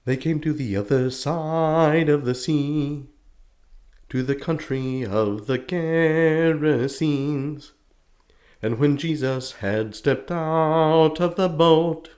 They came to the other side of the sea, to the country of the Gerasenes. And when Jesus had stepped out of the boat,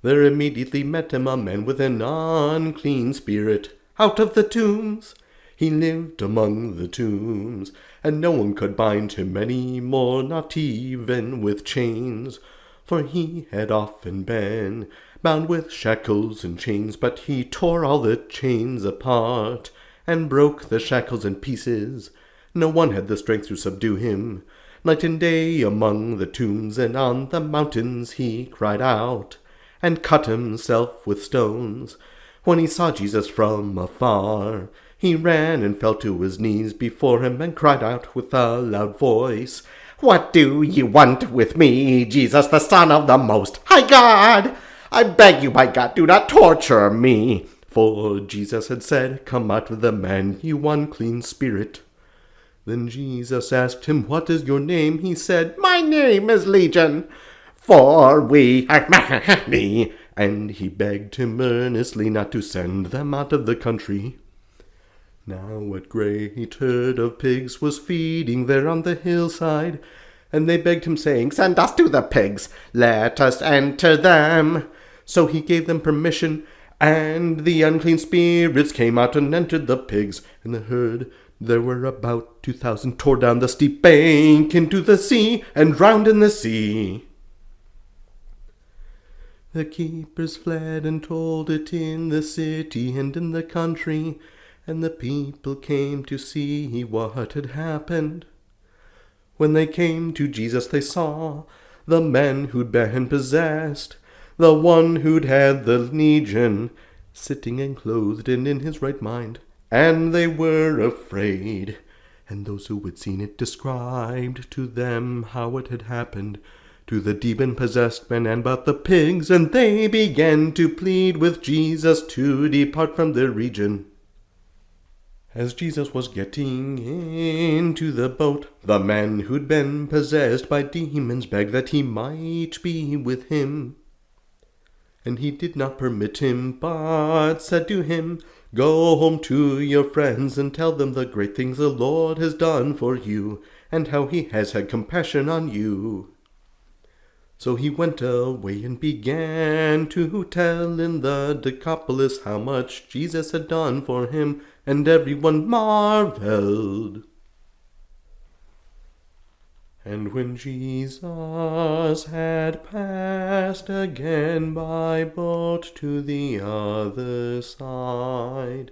there immediately met him a man with an unclean spirit out of the tombs. He lived among the tombs, and no one could bind him any more, not even with chains. For he had often been bound with shackles and chains, but he tore all the chains apart and broke the shackles in pieces. No one had the strength to subdue him. Night and day among the tombs and on the mountains he cried out, and cut himself with stones. When he saw Jesus from afar, he ran and fell to his knees before him and cried out with a loud voice, "What do you want with me, Jesus, the Son of the Most High God? I beg you, by God, do not torture me." For Jesus had said, "Come out of the man, you unclean spirit." Then Jesus asked him, "What is your name?" He said, "My name is Legion, for we are many." And he begged him earnestly not to send them out of the country. Now a great herd of pigs was feeding there on the hillside, and they begged him, saying, "Send us to the pigs, let us enter them." So he gave them permission, and the unclean spirits came out and entered the pigs. And the herd, there were about 2,000, tore down the steep bank into the sea and drowned in the sea. The keepers fled and told it in the city and in the country, and the people came to see what had happened. When they came to Jesus, they saw the man who'd been possessed, the one who'd had the legion, sitting and clothed and in his right mind, and they were afraid. And those who had seen it described to them how it had happened to the demon-possessed man and about the pigs, and they began to plead with Jesus to depart from their region. As Jesus was getting into the boat, the man who'd been possessed by demons begged that he might be with him. And he did not permit him, but said to him, "Go home to your friends and tell them the great things the Lord has done for you, and how he has had compassion on you." So he went away and began to tell in the Decapolis how much Jesus had done for him, and everyone marveled. And when Jesus had passed again by boat to the other side,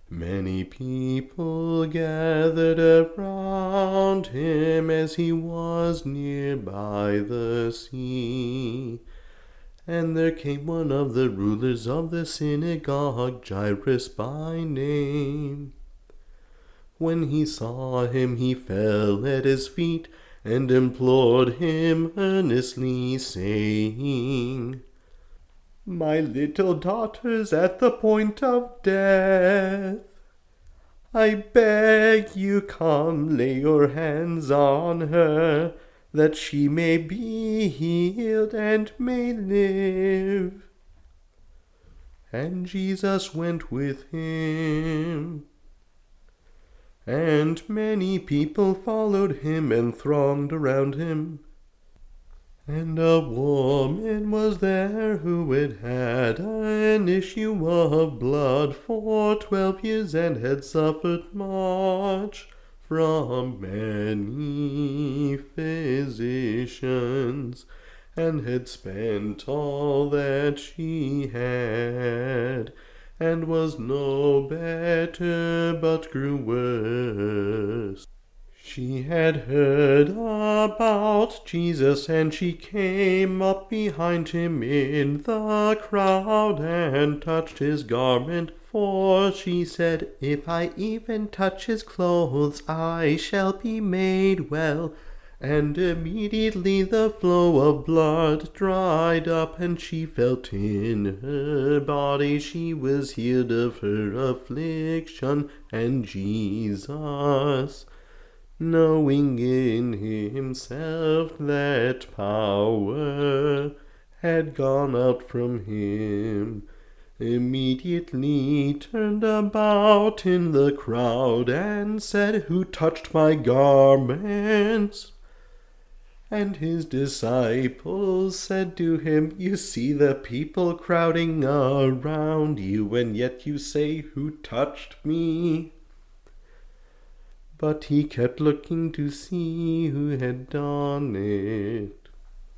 many people gathered around him as he was near by the sea. And there came one of the rulers of the synagogue, Jairus by name. When he saw him, he fell at his feet and implored him earnestly, saying, "My little daughter's at the point of death. I beg you, come, lay your hands on her, that she may be healed and may live." And Jesus went with him. And many people followed him and thronged around him. And a woman was there who had had an issue of blood for 12 years and had suffered much from many physicians, and had spent all that she had, and was no better, but grew worse. She had heard about Jesus, and she came up behind him in the crowd and touched his garment, for she said, "If I even touch his clothes, I shall be made well." And immediately the flow of blood dried up, and she felt in her body she was healed of her affliction. And Jesus, knowing in himself that power had gone out from him, immediately turned about in the crowd and said, "Who touched my garments?" And his disciples said to him, "You see the people crowding around you, and yet you say, 'Who touched me?'" But he kept looking to see who had done it.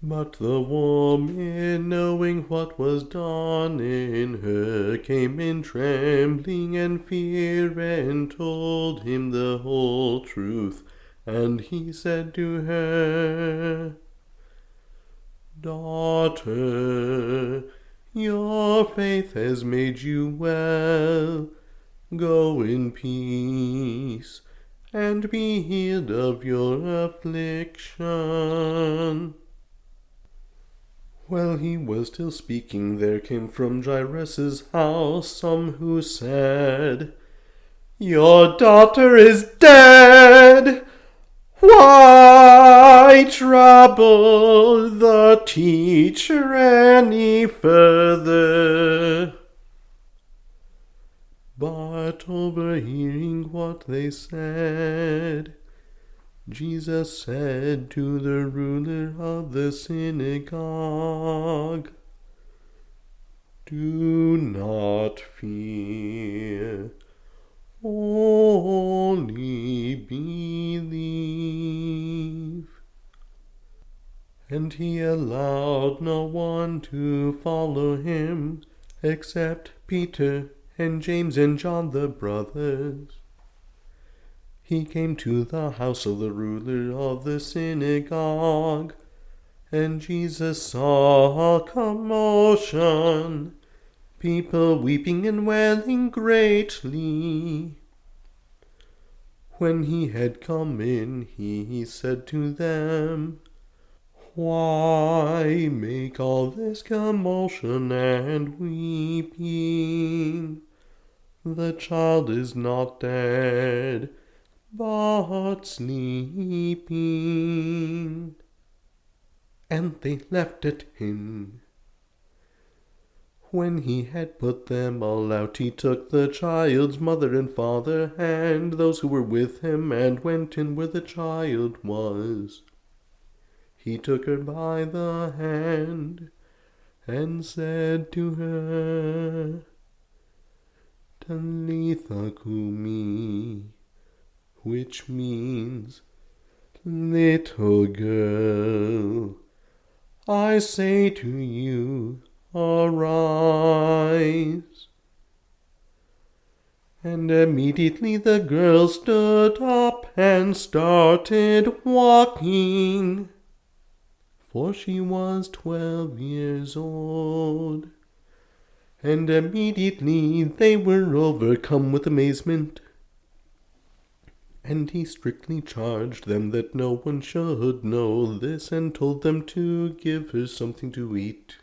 But the woman, knowing what was done in her, came in trembling and fear, and told him the whole truth. And he said to her, "Daughter, your faith has made you well. Go in peace, and be healed of your affliction." While he was still speaking, there came from Jairus' house some who said, "Your daughter is dead. Why trouble the teacher any further?" But overhearing what they said, Jesus said to the ruler of the synagogue, "Do not fear, only believe." And he allowed no one to follow him except Peter and James and John the brothers. He came to the house of the ruler of the synagogue, and Jesus saw a commotion, people weeping and wailing greatly. When he had come in, he said to them, "Why make all this commotion and weeping? The child is not dead, but sleeping." And they laughed at him. When he had put them all out, he took the child's mother and father and those who were with him, and went in where the child was. He took her by the hand and said to her, "Talitha cumi," which means, "Little girl, I say to you, arise." And immediately the girl stood up and started walking, for she was 12 years old. And immediately they were overcome with amazement. And he strictly charged them that no one should know this, and told them to give her something to eat.